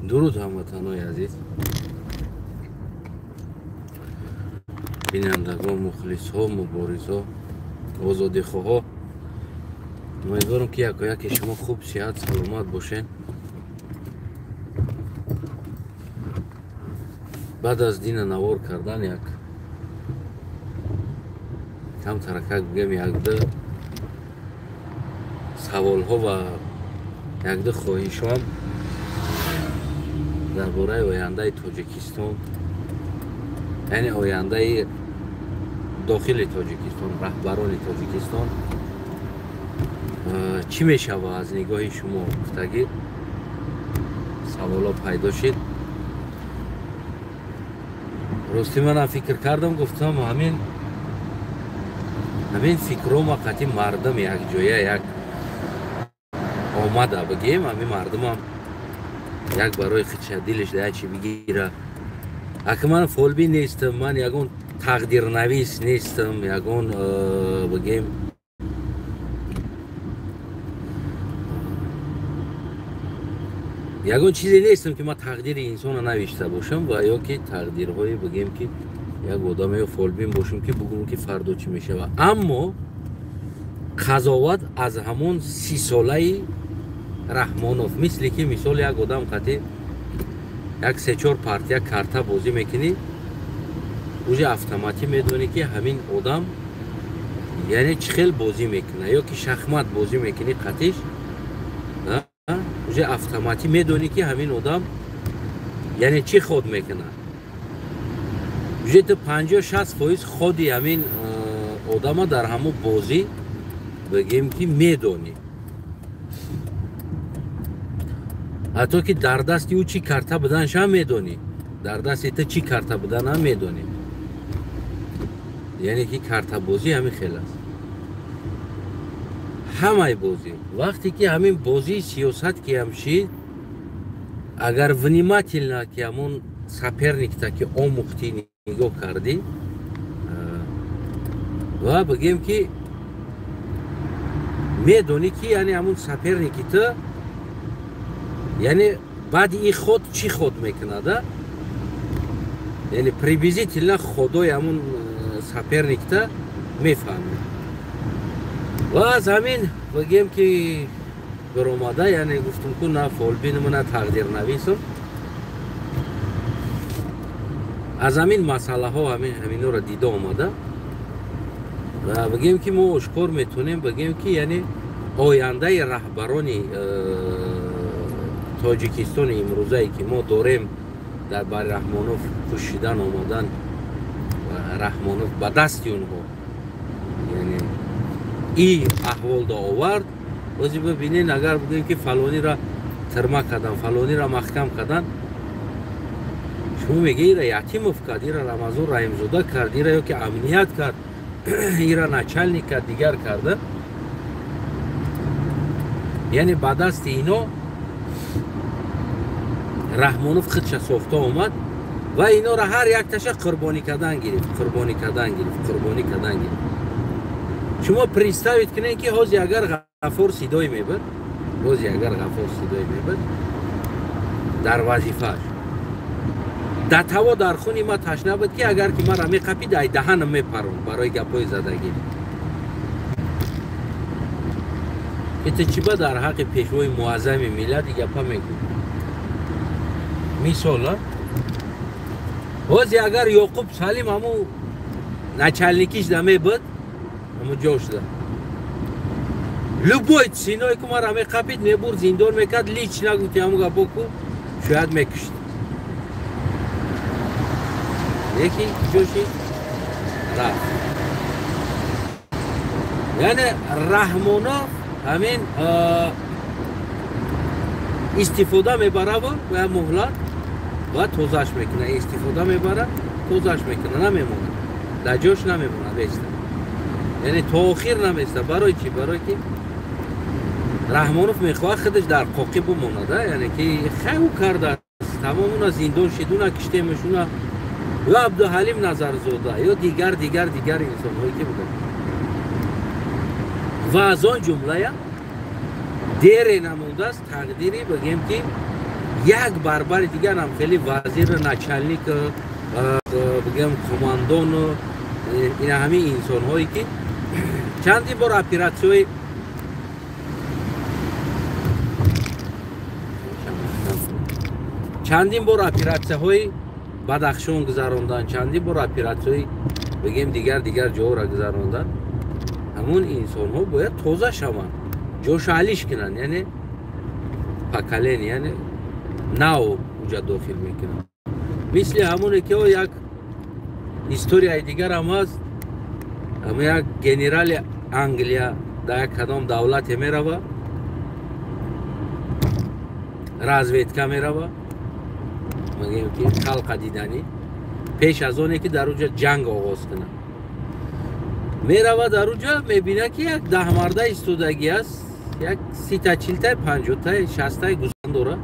درود هموطنان عزیز، بینندگان، مخلص‌ها، مبارزها، آزادی‌خواها، امیدوارم که یک شما خوب، صحت، سلامت باشین. بعد از دین نوار کردن یک کم ترکک بگم یک ده سوال‌ها و یک ده خواهشام درباره آینده تاجیکستان، یعنی آینده داخل تاجیکستان، رهبران تاجیکستان چی میشود از نگاه شما گفتگی سوالا پیدا شد. راستی من فکر کردم، گفتم همین فکرام قطعی مردم یک جایه یک آمده بگیم، همین مردم هم یک برای خودش دلش ده چی بگیره. اگه من فولبی نیستم، من یکون تقدیر نویس نیستم، یکون بگیم یکون چیزی نیستم که من تقدیر انسان رو نوشته باشم و یا که تقدیرهای بگیم که یک آدم یا فولبین باشم که بگم که فردا چی میشه. اما قضاوت از همون 30 ساله رحمانوف، مثل که مثال یک آدم قطعی یک 3-4 پارتیا کارتا بازی میکنی، اوجه автомاتی میدونی که همین آدم یعنی چه خیل بازی میکنه، یا که شахمات بازی میکنی قطعیش اوجه автомاتی میدونی که همین آدم یعنی چی خود میکنه. اوجه تو 50-60% خودی همین آدم در همون بازی بگیم که میدونی، حتی که در دستی او چی کارتا بدنش هم میدونی، در دستی تو چی کارتا بدن هم میدونی. یعنی که کارتا بازی همین خیلی است، همه بازی. وقتی که همین بازی سیاست که همشید، اگر ونیماتیلنا که همون سپرنیکتا که آموختی نگاه کردی و بگیم که میدونی که یعنی همون سپرنیکی تو یعنی بعد این خود چی خود میکنه ده، یعنی پریبیزیتیلنا خودای همون سپرنیکتا میفهمی. و از همین بگیم که برآمده، یعنی گفتم که نه فولبینم نه تقدیر نویسم، از همین مسئله ها همین رو دیده آمده و بگیم که ما اشکار میتونیم بگیم که یعنی آینده رهبرانی تاجیکستان امروزه که ما داریم در بر رحمانوف کشیدن آمدن و رحمانوف به دستی اونها یعنی این احوال دا آورد. بازی ببینین اگر بگیم که فلانی را ترمه کردن، فلانی را محکم کردن، شما میگه این را یتیم افتاد، این را رمضان رحمزاده کرد، این را یا که امنیت کرد، این را نچلنی کرد، دیگر کرده. یعنی بعد است اینا رحمانوف خودش ساخته آمد و اینا را هر یک تشه قربانی کردن گرفت. شما پریستاوید کنین که حاضی اگر غفور صدای میبرد، در وظیفهش در توا در خونی ما تشنه بود که اگر که ما را میقپی دای دهنم میپرون برای گپای زدگی. که چی با در حق پیشوای معظم ملت گپا میگو. مثلا حاضی اگر یعقوب سلیم همو نچلنیکیش دمه بود، همو جوش ده لبوید سینایی که ما را میقپید میبور زندان میکرد، لیچ نگوتی همو گپا کو شاید میکشت. یکی جوشی رفت. یعنی رحمانوف همین استفاده میبره و مهلت و توزش میکنه، استفاده میبره توزش میکنه، نمیمونه در جاش، نمیمونه بیسته، یعنی تا آخر نمیسته. برای چی؟ برای که رحمانوف میخواه خودش در قاقی بمونه، یعنی که خیلی کرده است، تمام اونا زندان شدونه، کشته میشونه یا عبدالحلیم نظرزاده یا دیگر انسان هایی که بودن. و از آن جمله دیر نمونده است تقدیری بگیم که یک برابر دیگر هم خیلی وزیر نچلنیک بگم کماندون این همه انسان هایی که چندی بار اپراسیون چندین بار اپراسیون بدخشان گذراندن، چندین بار اپراسیون بگیم دیگر جا را گذراندن. همون انسان ها باید تازه شوند، جوشالیش کنن، یعنی پاکلین، یعنی ناو اونجا داخل میکنن. مثل همونه که یک هیستوریای دیگر هم هست، اما یک گنرال انگلیا در یک کدام دولت میروه، رازویدکا میروه، میگیم که خلق دیدنی پیش از اونه که در اونجا جنگ آغاز کنه. میروه در اونجا میبینه که یک 10 مرده ایستادگی است، یک 30 تا 40 تا 50 تا 60 تا گوسفند داره،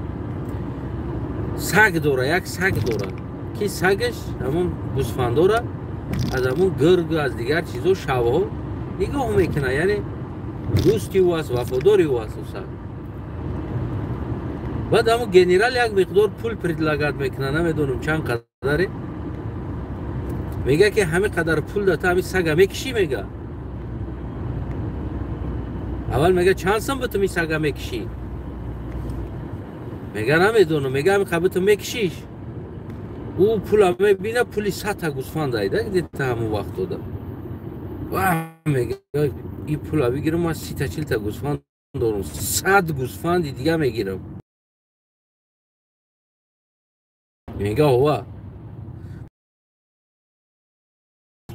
سگ داره، یک سگ داره که سگش همون گوسفند داره از همون گرگ از دیگر چیزا شبها نگاه میکنه، یعنی دوستی او است، وفاداری او است او سگ. بعد همون گنرال یک مقدار پول پردلگت میکنه، نمیدونم چند قدره، میگه که همه قدر پول داده همین سگ میکشی. میگه اول میگه چند سم به تو می سگ میکشی؟ میگه نمیدونم. میگه همین قبل تو میکشیش. او پول میبینه پولی 100 تا گوسفند داده دیده همون وقت داده. و میگه این پول بگیرم من 30 تا 40 تا گوسفند دارم، 100 گوسفند دیگه میگیرم. میگه هوا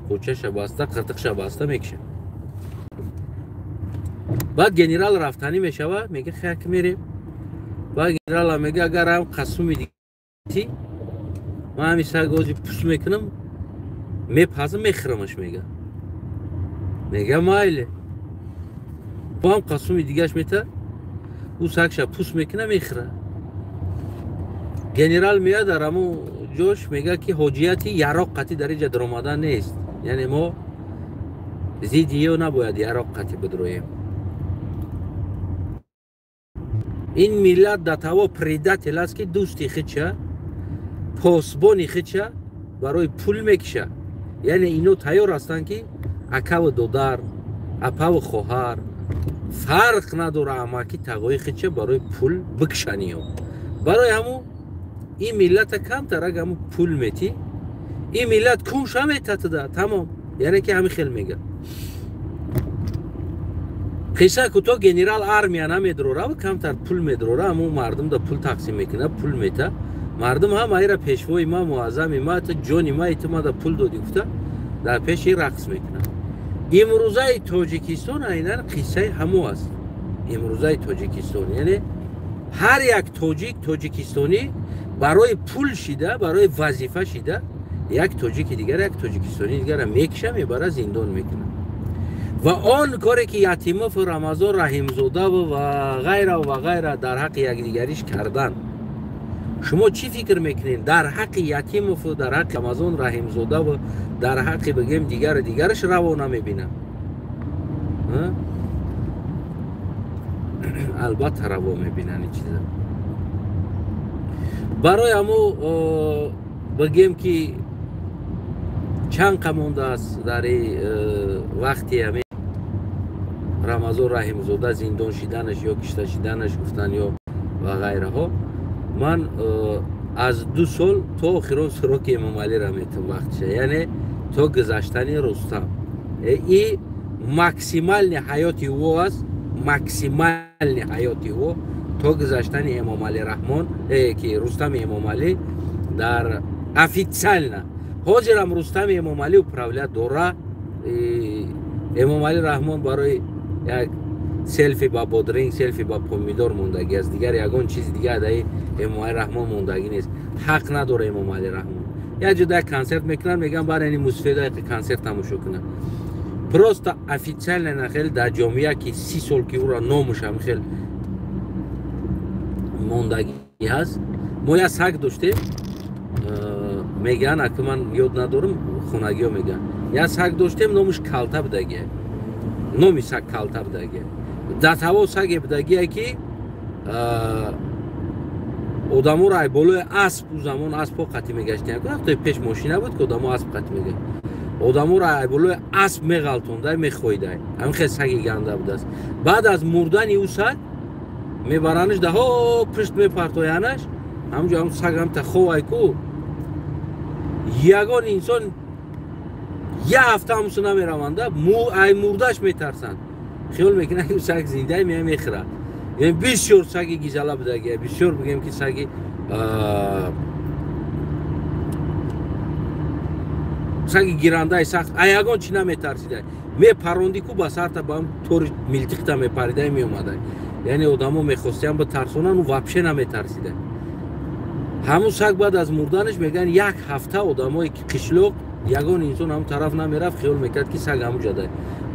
کوچه بسته، قرتق بسته میکشه. بعد گنرال رفتنی میشوه، میگه خیر که میریم. بعد گنرال میگه اگر هم قسم میدی من همین سگ آجی پوست میکنم میپزم میخرمش. میگه مایله. با هم قسم دیگهش میته او سگش پوست میکنه میخره. گنرال میاد در همون جوش میگه که حجیتی یراق قطعی در اینجا در آمدن نیست، یعنی ما زیدیو نباید یراق قطعی بدرویم. این ملت در توا پریدت هست که دوستی خودشه، پاسبانی خودشه برای پول میکشه. یعنی اینو تیار هستن که اکا و دودر، اپا و خواهر فرق نداره، اما که تقوی خودشه برای پول بکشنی. برای همون این ملت کم ترک همون پول میتی، این ملت کنش هم ایتده تمام. یعنی که همین خیل میگه قصه که تو گنرال آرمیا نمیدروره و کمتر پول میدروره، همون مردم دا پول تقسیم میکنه، پول میته. مردم هم ایره پیشوای ما، معظم ما، تا جانی ما ایت ما دا پول دادی گفته در پیش رقص میکنه. امروزه تاجیکستان اینا قصه همو است. امروزه تاجیکستان یعنی هر یک تاجیکستانی برای پول شده، برای وظیفه شده، یک تاجیک دیگر یک تاجیکستانی دیگر میکشه میبره زندان میکنه. و آن کاری که یتیموف و رمضان رحیمزاده و غیره در حق یک دیگریش کردن، شما چی فکر میکنین در حق یتیموف و در حق رمضان رحیمزاده و در حق بگیم دیگرش روا نمیبینه؟ البته روا میبینن این چیزا. برای همو بگیم که چند قمونده است در وقتی همین رمضان رحیمزاده زندان شدنش یا کشته شدنش گفتن یا و غیره ها، من از 2 سال تا آخران سراغ امام علی را میتونم وقتشه، یعنی تا گذشتن رستم. این مکسیمال نهایتی او است، مکسیمال نهایتی او تا گذشتن امام علی رحمان که رستم امام علی در افیتسال نه حاضرم رستم امام علی و پراولیت دوره. امام علی رحمان برای یک سلفی با بادرینگ، سلفی با پومیدور موندگی است، دیگر یگان چیز دیگه در امام علی رحمان موندگی نیست. حق نداره امام علی رحمان. یا جدا کنسرت میکنن میگن برای این موسیقی کنسرت تماشا کنن. پروست افیتسال نه خیلی در جامعه که 30 سال که او را نامش هم خیلی موندگی هست. ما یک سگ داشتیم، میگن که من یاد ندارم، خونگی ها میگن یک سگ داشتیم نامش کالتا بدگیه، نامی سگ کالتا بدگیه. در توا سگ بدگیه که одаморо ай болои асп у замон аспҳо қатӣ мегаштанд. вақте пеш мошина буд ки одамо асп қатӣ мегашт. одаморо ай болои асп меғалтонда мехоида. ҳамин хеле саги ганда будааст. баъд аз мурдани ӯ саг мебаранаш даҳо пишт мепартоянаш. ҳамҷо ҳам саг ҳамта ховай ку ягон инсон я ҳафта ҳамусу намераванда ай мурдаш метарсанд. хиёл мекунад ки саг зиндаи мея мехӯрад. яъне бисёр саги гизала будагия, бисёр бигем ки саги саги гирандаи сахт а ягон чӣ наметарсида. мепаронди ку ба сарта ба тори милтиқта мепарида меомада. яъне одамо мехостиян битарсонан ӯ вапше наметарсида. ҳамун саг баъд аз мурданаш мегӯян як ҳафта одамои ки қишлоқ ягон инсон ҳамун тараф намерафт, хиёл мекард ки саг ҳамуҷада.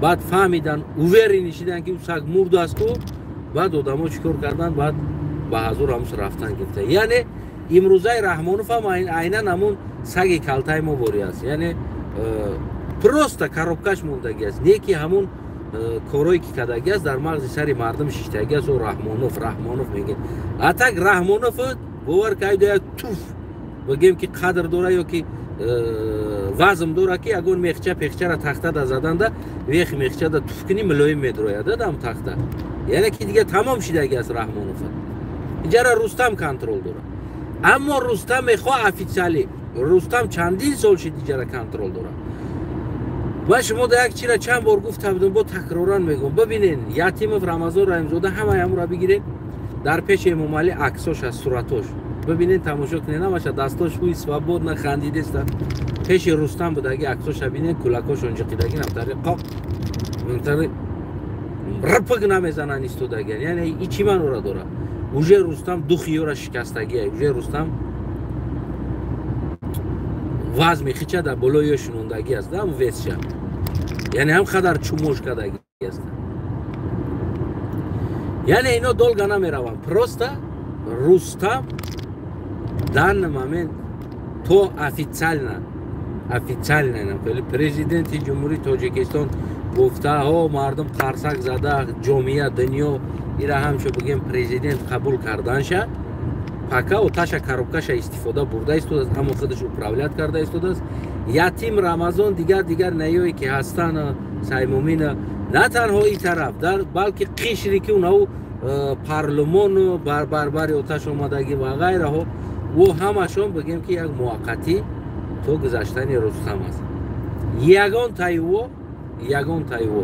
баъд фаҳмидан уверинишидан ки саг мурдааст ку баъд одамо чӣ кор карданд, баъд ба ҳазур ҳамусу рафтан гирифта. яъне имрӯзаи Раҳмонов ҳам айнан ҳамун саги калтаи мо бори аст. яъне просто коробкаш мондаги аст. не ки ҳамун корое ки кардаги аст дар мағзи сари мардум шиштаги аст. Раҳмонов мегӯяд. атак Раҳмонов бовар кайда як туф бигем ки қадр дора ё ки вазм дора ки ягон мехча пехчара тахтада заданда вех мехчада туф кини мулоим медрояда дам тахта. яъне ки дига тамом шидаги аст Раҳмонов. иҷара Рустам контрол дора. аммо Рустам мехоҳ официалӣ. Рустам чандин сол шид иҷара контрол дора. ман шумо да як чира чанд бор гуфта будам, бо такроран мегӯям. бибинен Ятимов Рамазон Раҳимзода ҳамаи ҳамура бигирен дар пеши Эмомалӣ аксош аст, суратош бибинен, тамошо кунен. ҳамаша дастош ҳуи свободна хандидеста. пеши Рустам будаги аксоша бинен, кулакош онҷиқидаги намтари қоқ намтари рпг намезанан истодагиан. яъне ичи манора дора. уже Рустам духи ёра шикастагия. уже Рустам вазми хича дар болои ё шунондаги аст. ҳам весша. яъне ҳам қадар чумошкадаги аст. яъне ино долга намераванд. просто Рустам данный момент то официально президенти ҷумҳурии Тоҷикистон гуфтаҳо мардум қарсак зада ҷомеа дунё ира ҳамчо бигем президент қабул карданша пока оташа коробкаша истифода бурда истодааст, аммо худаш управлят карда истодааст. Ятим Рамазон дигар наёе ки ҳастанд Саймумин на танҳо ин тараф балки қишри ки унаҳо парлумону барбари оташ омадаги ва ғайраҳо ӯ ҳамашон бигем ки як муваққатӣ то гузаштани Рустам аст. ягон тайво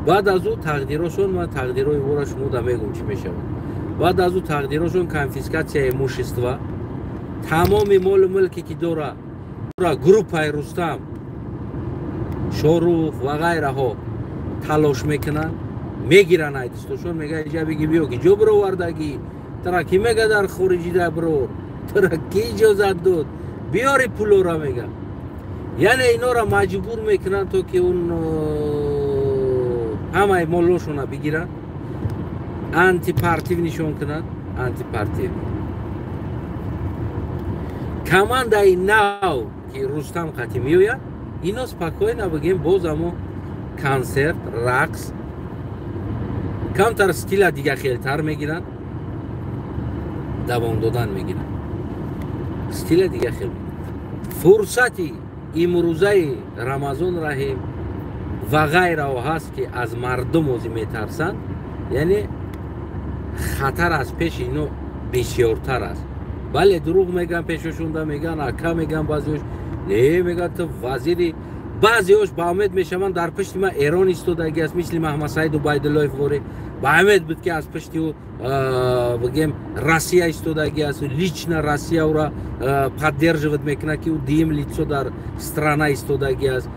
баъд аз ӯ тақдирошон ва тақдирои вора шумо да мегӯм чӣ мешавад. баъд аз ӯ тақдирошон конфискатсияи имущества, тамоми молу мулке ки дора группаи Рустам, Шорух ва ғайраҳо талош мекунанд, мегиранд айдистошон, мегӯяд иҷа биги биё ки ҷо бировардагӣ, тара ки мега дар хориҷида бирор, тара ки иҷозат дод, биёри пулора мега. яъне инора маҷбур мекунанд то ки он ҳамаи молошона бигиранд, антипартив нишон кунанд. антипартив командаи нав ки Рустам қатӣ меояд, ино спокойно бигем боз ҳамо консерт, рақс, камтар стила дига хелтар мегиранд, давом додан мегиранд. стила дига хел фурсати имрӯзаи Рамазон Раҳим ва ғайраҳо ҳаст ки аз мардум озӣ метарсанд. яъне хатар аз пеши ино бисёртар аст. бале дурӯғ мегӯян, пешошонда мегӯян, ака мегӯян, баъзеош не мегӯяд ту вазири, баъзеош ба умед мешаванд дар пишти ман Эрон истодаги аст, мисли Маҳмадсаид Убайдуллоев вори ба умед буд ки аз пишти ӯ бигем Россия истодаги аст, лично Россия ӯра поддерживать мекунад ки ӯ дуюм лицо дар страна истодаги аст.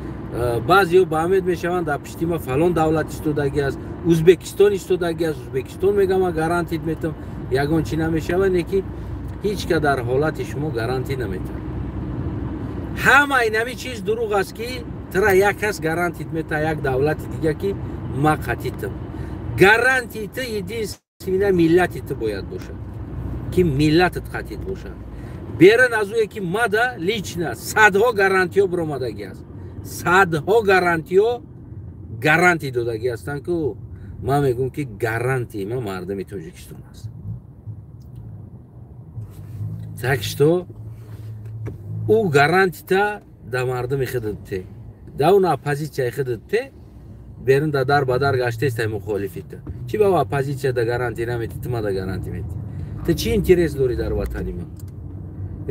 баъзеҳо ба умед мешаванд дар пишти ма фалон давлат истодаги аст, Ӯзбекистон истодаги аст, Ӯзбекистон мегӯям ман гарантид метавам, ягон чӣ намешавад, не ки ҳеҷ ка дар ҳолати шумо гарантӣ наметавад. ҳама инами чиз дурӯғ аст ки тра як кас гарантид метавад, як давлати дига ки ма қатитам. гарантии ту единственно миллати ту бояд бошад, ки миллатат қатид бошад. берун аз ӯе ки мада лично садҳо гарантиҳо биромадаги аст, садҳо гарантиҳо гарантӣ додаги ҳастанд ки ман мегӯям ки гарантии ма мардуми Тоҷикистон аст. Так что у гарантита да мардуми хиддте да уна оппозиция хиддте берин да дар бадар гаштестай мухолифита чи ба оппозиция да гаранти намети тума да гаранти мети ты чи интерес дори дар ватани ма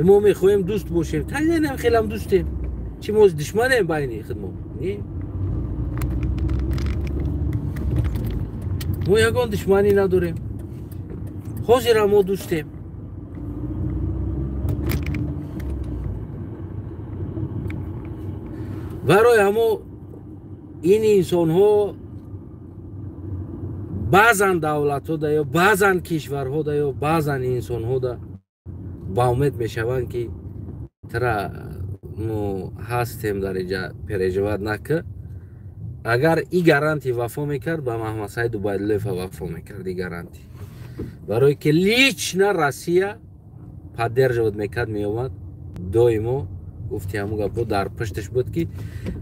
мо мехоҳем дӯст бошем танам хелам дӯстем чи мо душманем байни худмо не мо ягон душманӣ надорем ҳозирам мо дӯстем барои ҳамо ин инсонҳо баъзан давлатҳода ё баъзан кишварҳода ё баъзан инсонҳода ба умед мешаванд ки тра мо ҳастем дариҷа переживат нака агар и гаранти вафо мекард ба Маҳмад Саид Убайдуллоев вафо мекард и гаранти барое ки лично Россия поддерживать мекард меомад доимо гуфти ҳаму гапҳо дар пушташ буд ки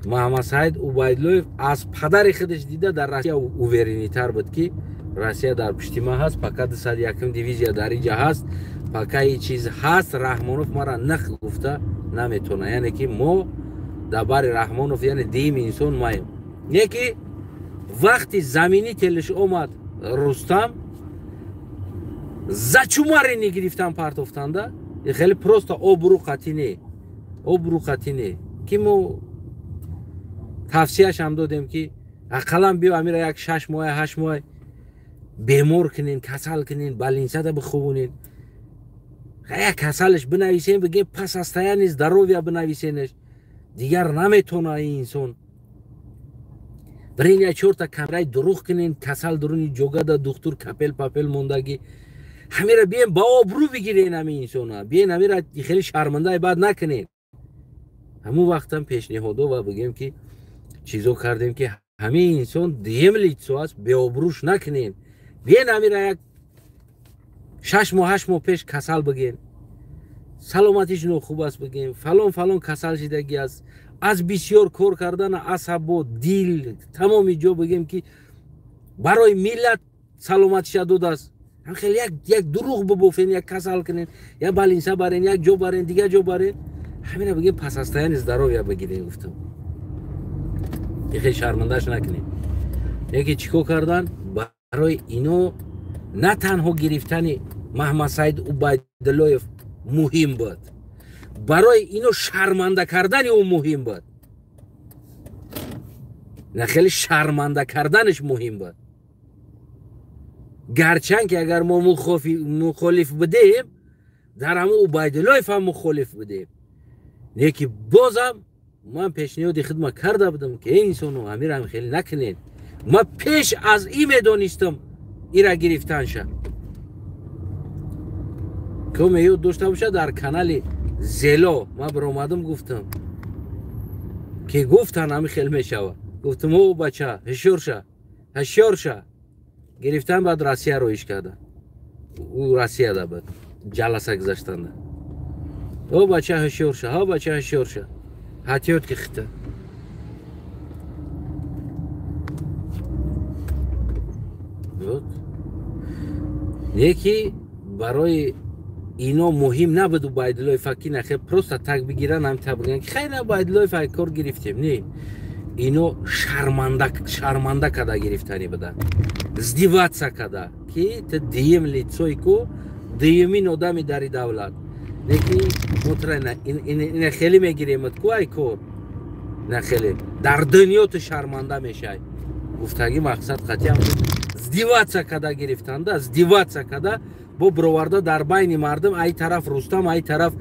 Маҳмад Саид Убайдуллоев аз падари худаш дида дар Россия уверенитар буд ки Россия дар пушти ма ҳаст пока 201 дивизия дар иҷа ҳаст пока и чиз ҳаст Раҳмонов мара нах гуфта наметона яъне ки мо дар бари Раҳмонов яъне дими инсон маем не ки вақти замини телеш омад Рустам зачумарини гирифтан партофтанда хеле просто обру қати не ки мо тавсияш ҳам додем ки ақаллан биё амира як 6 моҳ 8 моҳ бемор кунин касал кунин балинсада бихӯбонин як касалаш бинависем бигем по состоянии здоровья бинависенаш дигар наметона ин инсон брин я чорта камраи дуруғ кунин касал дуруни ҷогада духтур капел папел мондагӣ ҳамира бием ба обрӯ бигирен ҳамин инсона биен ҳамира хеле шармандаи бад накунен ҳамун вақтам пешниҳодо ва бигем ки чизо кардем ки ҳамин инсон дуюм лицо аст беобрӯш накунен биен ҳамира як 6 моҳ 8 моҳ пеш касал бигем саломатиш нохуб аст бигем фалон касал шидагӣ аст аз бисёр кор кардана асабо дил тамоми ҷо бигем ки барои миллат саломатиша додааст хеле як дуруғ бибофен як касал кунен я балинса барен як ҷо барен дигар ҷо барен ҳамина бигем по состоянии здоровья бигирен гуфтам хеле шармандаш накунем яке чӣ кор кардан барои ино на танҳо гирифтани Маҳмад Саид Убайдуллоев муҳим буд барои ино шарманда кардани ӯ муҳим буд на хеле шарманда карданаш муҳим буд гарчанд ки агар мо мухолиф будем дар ҳамун Убайдуллоев ҳам мухолиф будем не ки бозам ман пешниҳоди худма карда будам ки инсоно ҳамирам хеле накунед ман пеш аз ин медонистам ира гирифтанша каме ёд дошта боша дар канали Зело ман биромадам гуфтам ки гуфтан ҳами хел мешава гуфтам о бача ҳушёрша гирифтан баъд Россияро иш карда ӯ Россияда буд ҷаласа гузаштанда о бача ҳушёрша ҳатиёт ки хита не ки барои ино муҳим набуд Убайдуллоев ки нахе просто так бигиран ҳамта биган ки хайр Убайдуллоев ай кор гирифтем не ино шарманда када гирифтани буда здиватса када ки ты дуюм лицой ку дуюмин одами дари давлат не ки мутрайна ина хеле мегиремат ку ай кор на хеле дар дунё ту шарманда мешай гуфтаги мақсад қатъиам здиватса када гирифтанда здиватса када бо бироварда дар байни мардум ай тараф Рустам ай тараф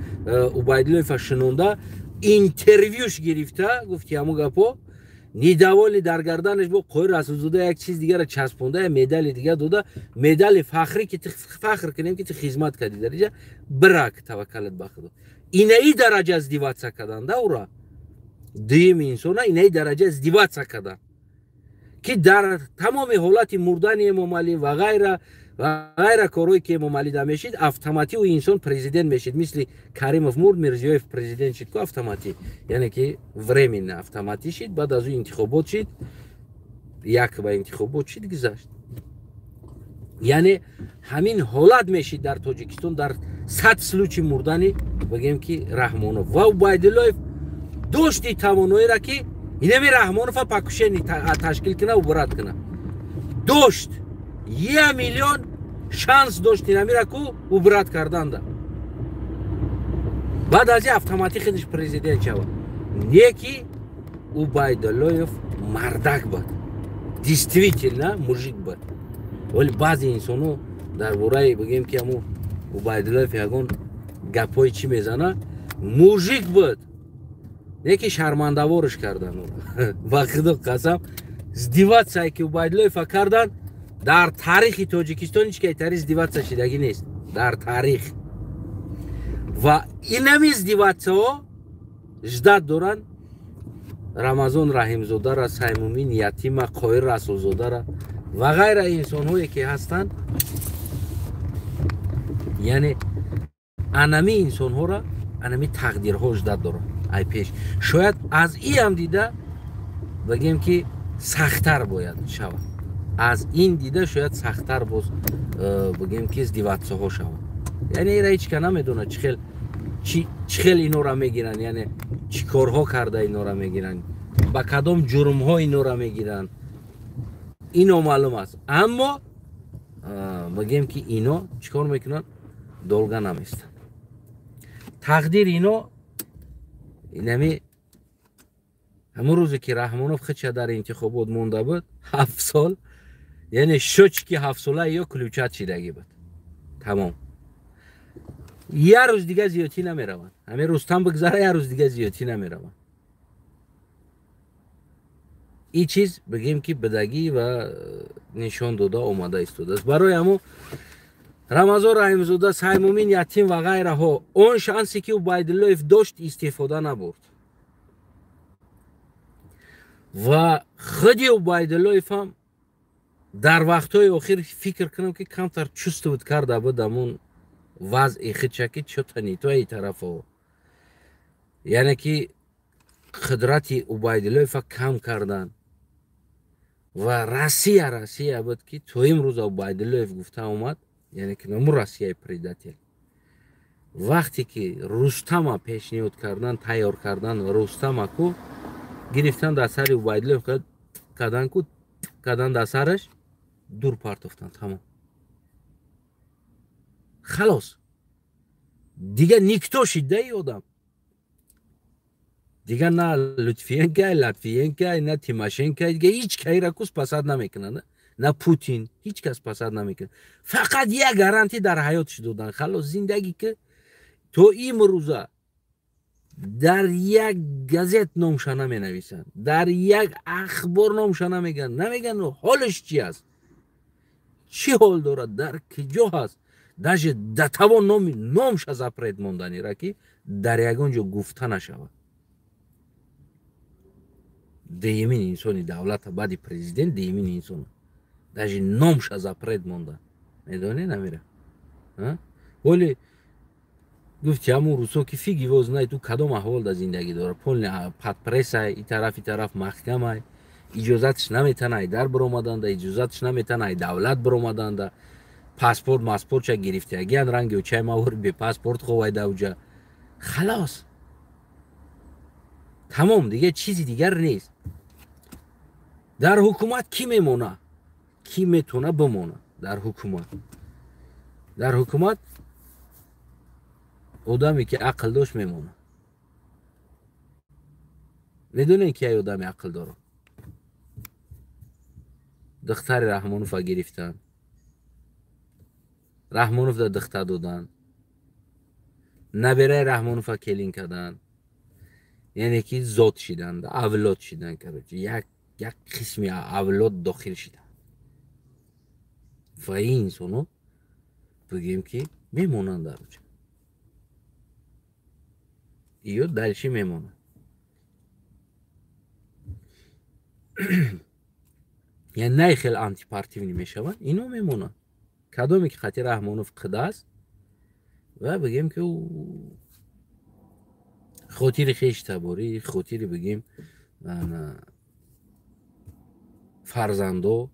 Убайдуллоева шинонда интервьюш гирифта гуфти ҳамун гапо нидаволи дар гарданаш бо қои Расулзода як чиз дигара часпонда я медали дигар дода медали фахрӣ ки фахр кунем ки ту хизмат кардӣ дариҷа бирак таваккалат ба худо инаи дараҷа здиватса карданда ура дуюми инсона инаи дараҷа здиватса кардан ки дар тамоми ҳолати мурдани Эмомалӣ ва ғайра корҳое ки Эмомалӣ да мешид автоматӣ ӯ инсон президент мешид мисли Каримов мурд Мирзиёев президент шид ку автоматӣ яъне ки временно автоматӣ шид баъд аз ӯ интихобот шид як ба интихобот шид гузашт яъне ҳамин ҳолат мешид дар Тоҷикистон дар 100 случай мурдани бигем ки Раҳмонов ва Убайдуллоев дошти тавоноиро ки инами Раҳмонова пакушени ташкил кина убрат кина дошт 1 миллион шанс дошт инамира ку убрат карданда баъд аз автоматик худаш президент шава не ки Убайдуллоев мардак буд действительно мужик буд вале баъзе инсоно дар бораи бигем ки ҳамун Убайдуллоев ягон гапҳои чӣ мезана мужик буд не ки шармандавориш кардан ба худо қасам издиватсие ки Убайдуллоевро кардан дар таърихи Тоҷикистон ҳеҷ кайтари издиватсия шидагӣ нест дар таърих ва инами издиватсияҳо ждат доранд Рамазон Раҳимзодара Саймумин Ятима Қоир Расулзодара ва ғайра инсонҳое ки ҳастанд яъне анами инсонҳоро анами тақдирҳо ждат доранд ай пеш шояд аз ин ҳам дида бигем ки сахттар бояд шавад аз ин дида шояд сахттар боз бигем ки издиватсияҳо шавад яъне ира ҳеҷ ка намедонад чӣ хел инора мегиранд яъне чӣ корҳо карда инора мегиранд ба кадом ҷурмҳо инора мегиранд ин номаълум аст аммо бигем ки ино чӣ кор мекунанд долга наместанд тақдир ино инами ҳамон рӯзе ки Раҳмонов худша дар интихобот монда буд 7 сол яъне шочки 7 сола ё ключат шидагӣ буд тамом як рӯз дига зиёдтӣ намераванд ҳамин Рустам бигзара як рӯз дига зиёдтӣ намераванд ин чиз бигем ки бидагӣ ва нишон дода омада истодааст барои ҳамон Рамазон Раҳимзода Саймумин Ятим ва ғайраҳо он шансе ки Убайдуллоев дошт истифода набурд ва худи Убайдуллоев ҳам дар вақтҳои охир фикр кунам ки камтар чувствуд карда буд ҳамон вазъи худша ки чота не то ин тарафо яъне ки қудрати Убайдуллоевро кам кардан ва Россия буд ки то имрӯза Убайдуллоев гуфта омад яъне ки наму Россияи предатель вақте ки Рустама пешниҳод кардан тайёр кардан Рустама ку гирифтан дар сари Убайдуллоев кадан ку кадан дар сараш дур партофтан тамом халос дига никто шиддаи одам дига на Лутфиенко Латвиенко на Тимошенко дига ҳеҷ кайра кус пасанд намекунад на Путин ҳеҷ кас пасанд намекунад фақат як гарантӣ дар ҳаётиш додан халос зиндагӣ ки то имрӯза дар як газет номша наменависанд дар як ахбор номша намеган ҳолиш чӣ аст чӣ ҳол дорад дар киҷо ҳаст даже датавон номша запрет монданира ки дар ягон ҷо гуфта нашавад деюмин инсони давлата баъди президент деюмин инсон даже номша запрет мондан медоне намира вале гуфти ҳамун рӯзҳо ки фиги воз знай ту кадом аҳволда зиндагӣ дора полни подпрессай и тараф маҳкамай иҷозатиш наметанай дар биромаданда иҷозатиш наметанай давлат биромаданда паспортча гирифтагиян ранги очай мавори бепаспорт ховайда уҷа халос тамом дига чизи дигар нест дар ҳукумат кӣ мемона кӣ метавона бимона дар ҳукумат одаме ки ақл дошт мемона медонем ки ай одами ақл дорам духтари Раҳмоновро гирифтанд Раҳмоновро духта доданд набераи Раҳмоновро келин карданд яъне ки зод шиданд авлод шиданд короче як қисми авлод дохил шиданд ва ин инсоно бигем ки мемонанд дар уҷа ё дальши мемонанд яъне не хел антипартивни мешаванд ино мемонанд кадоме ки хати Раҳмонов қуда аст ва бигем ки хотири хеш таборӣ хотири бигем фарзандо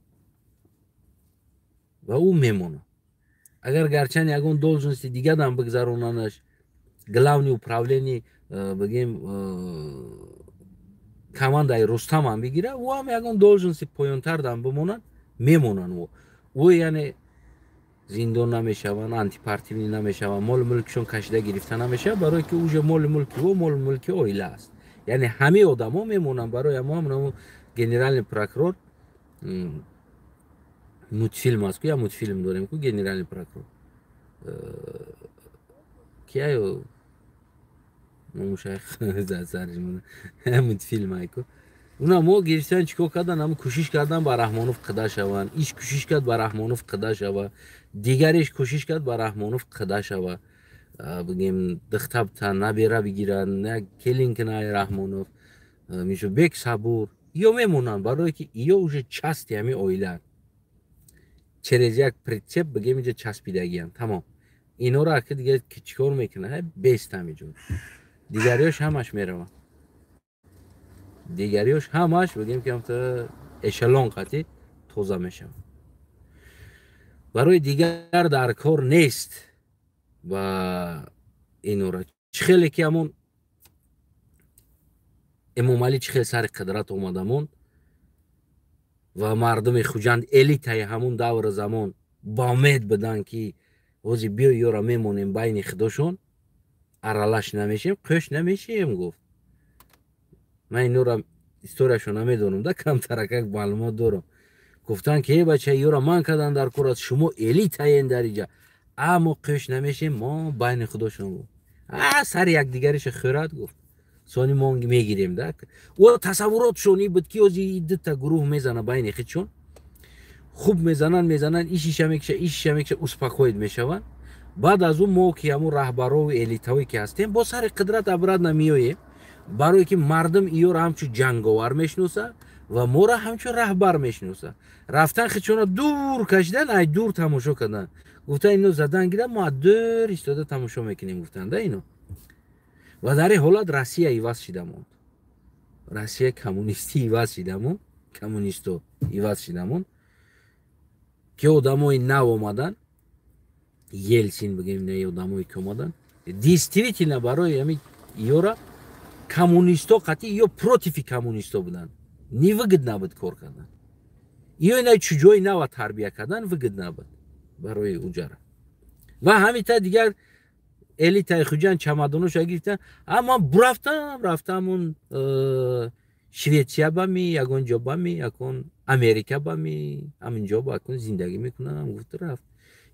ва ӯ мемонад Agar garchan yagon должности digadan bigzarunanish, главный управление бигем командаи Рустам ҳам бигира, ӯ ҳам ягон должности поёнтар дан бимонад, мемонанд ӯ яъне зиндон намешаванд, антипартивӣ намешаванд, моли мулкишон кашида гирифта намешавад, барое ки уже моли мулки ӯ моли мулки оила аст. Яъне ҳамаи одамо мемонанд. Барои мо ҳам генеральный прокурор мультфилм аст ку, я мультфилм дорем ку генеральный прокурор кияё мушайх заржимона мультфилм айку. Уна мо гирифтан чикор кардан, ҳам кӯшиш кардан ба Раҳмонов қида шаванд. Иш кӯшиш кард ба Раҳмонов қида шава, дигареш кӯшиш кард ба Раҳмонов қида шава. Бигем дихтабта набера бигиранд, на келин кинай Раҳмонов мишо бек сабур ё мемонанд, барое ки ё уже части ҳами оилаанд. Через як прицеп бигем инҷа часпидагиянд. Тамом. Инҳоро аки дигар чикор мекунад? Бест ҳамиҷо. Дигариёш ҳамаш мераванд. Дигариёш ҳамаш бигем ки ҳамта эшелон қати тоза мешаванд. Барои дигар дар кор нест ба инҳоро. Чӣ хеле ки ҳамон Эмомалӣ чӣ хеле сари қудрат омада монд ва мардуми хуҷанд элитаи ҳамон даври замон ба умед буданд ки ҳози биё ёро мемонем байни худошон, аралаш намешем, қӯш намешем гуфт. Ман инҳоро историяшон намедонам, да камтаракак маълумот дорам. Гуфтанд ки бача ёро ман кардан дар кор аст, шумо элитаен дар инҷа, аммо қӯш намешем, мо байни худошон гуфт. Сари якдигариша хӯрад гуфт. Сони мо мегирем да. Ӯ тасаввуротшон ин буд ки ҳози дута гурӯҳ мезана байни худшон. Хуб мезананд, ишиша мекиша, успокоит мешаванд. Баъд аз ӯ мо ки ҳамон раҳбарови элитавӣ ки ҳастем, бо сари қудрат обратно меоем, барое ки мардум иёро ҳамчун ҷанговар мешиноса ва моро ҳамчун раҳбар мешиноса. Рафтан худшонро дур кашидан, ай дур тамошо кардан. Гуфтан ино задан гирад, мо аз дур истода тамошо мекунем гуфтанд да ино. Ва дар ин ҳолат Россия иваз шида монд. Россия коммунистӣ иваз шида монд, коммунисто иваз шида монд, ки одамои нав омадан, Елсин бигем, не одамое ки омадан, действительно барои ҳамин ёра коммунисто қати ё против коммунисто буданд. Ни выгод набуд кор кардан. Ё ина чуҷои нава тарбия кардан выгод набуд барои уҷара. Ва ҳамита дигар элитаи хуҷанд чамадоношо гирифтан, аммо рафтам он Шветсия бами, ягон ҷо бами, якон Америка бами, ҳаминҷо якон зиндагӣ мекунанд, ҳам гуфт рафт.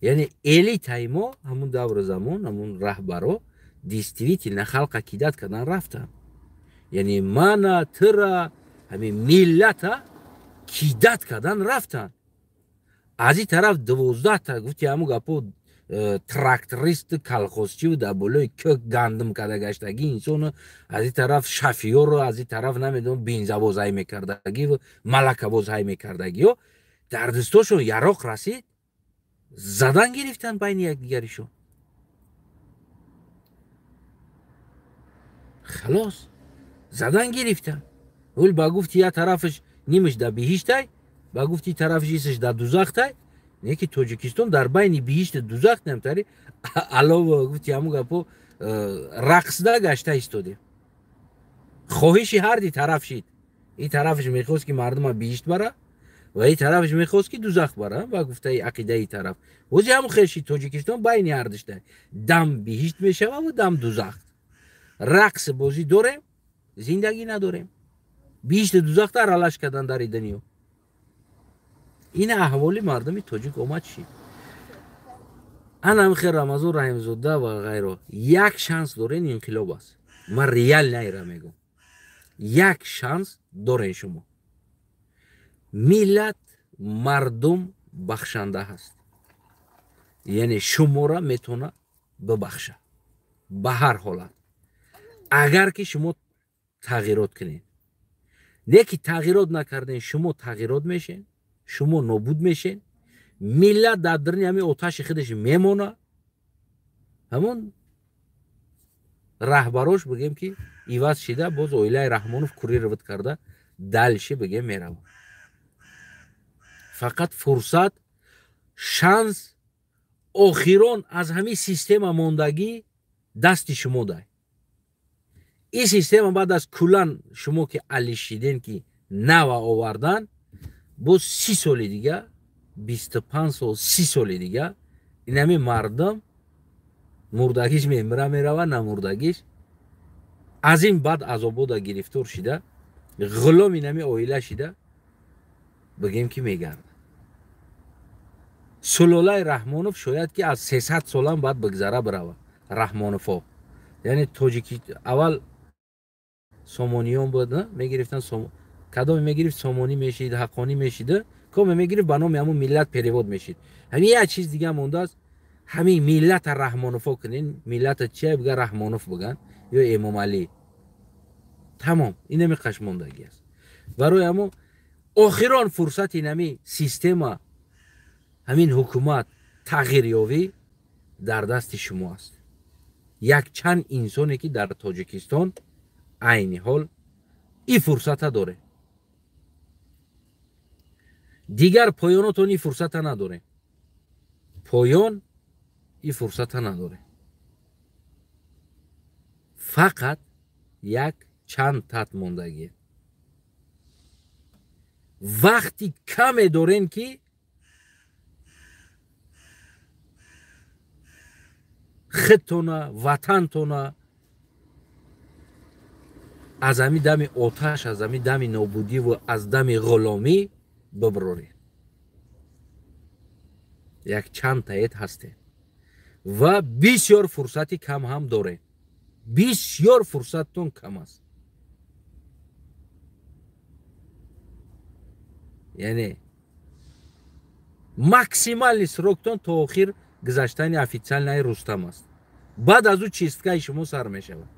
Яъне элитаи мо ҳамон даври замон, ҳамон раҳбаро действительно халқа кидат кардан рафтанд. Яъне мана, тира, ҳамин миллата кидат кардан рафтанд. Аз ин тараф 12 гуфти ҳамон гапо тракторист, колхозчи дар болои кӯк гандум карда гаштаги инсону, аз ин тараф шофёру, аз ин тараф намедонам бензовоз ҳай мекардагиву малакавоз ҳай мекардагиё дар дастошон яроқ расид, задан гирифтанд байни якдигаришон. халос задан гирифтанд. ӯл ба гуфти я тарафаш нимаш да биҳиштай, ба гуфти тарафаш исаш да дузахтай. Не ки Тоҷикистон дар байни биҳишту дузах намтари алова гуфти ҳамон гапо рақсда гашта истодем. хоҳиши ҳарди тараф шид. ин тарафаш мехост ки мардума биҳишт бара ва ин тарафаш мехост ки дузах бара. ба гуфтаи ақидаи тараф ҳози ҳамон хелши Тоҷикистон байни ҳардуштай дам биҳишт мешава ва дам дузах. рақс бозӣ дорем, зиндагӣ надорем. биҳишту дузахта аралаш кардан дар дунё. ин аҳволи мардуми тоҷик омад шид. анамихе Рамазон Раҳимзода ва ғайро як шанс дорен, инқилоб аст. ман реал найра мегӯм. як шанс дорен шумо. миллат мардум бахшанда ҳаст. яъне шуморо метавона бибахша ба ҳар ҳолат, агар ки шумо тағйирот кунед. не ки тағйирот накарден шумо тағйирот мешен, шумо нобуд мешен. миллат дар даруни ҳамин оташи худаш мемона. ҳамон раҳбарош бигем ки иваз шида, боз оилаи Раҳмонов курировать карда дальше бигем меравад. фақат фурсат, шанс آخران از همین سیستم ماندگی دست شما ده. این سیستم بعد از کلان شما که علیشیدین که نو آوردن با 30 سال دیگه 25 سال 30 سال دیگه این همین مردم مردگیش میمره میره نمردگیش از این بعد عذابو دا گرفتار شده غلام این همین آیله شده بگیم که میگرد سلاله رحمانوف شاید که از 300 سال هم بعد بگذره بروه رحمانوف ها یعنی تاجیکی اول سامانیان بود نه میگرفتن کدام میگرفت سامانی میشید حقانی میشید کم میگرفت به نام همون ملت پریواد میشید همین یه چیز دیگه مونده است همین ملت رحمانوف کنین ملت چیه بگه رحمانوف بگن یا امام علی تمام این همی قشماندگی است برای همون آخران فرصت این همی سیستم همین حکومت تغییر یابی در دست شما است یک چند انسانی که در تاجیکستان عین حال این فرصت داره دیگر پایاناتون این فرصت نداره پایان این فرصت نداره فقط یک چند تات موندگی وقتی کم دارین که خودتونه وطنتونه از همین دم آتش از همین دم نابودی و از دم غلامی ببراری یک چند تایید هسته و بسیار فرصتی کم هم داره بسیار فرصتتون کم است یعنی ماکسیمال سروکتون تا آخر گذشتن افیتسال نای رستم است بعد از او چیستگاه شما سر می شود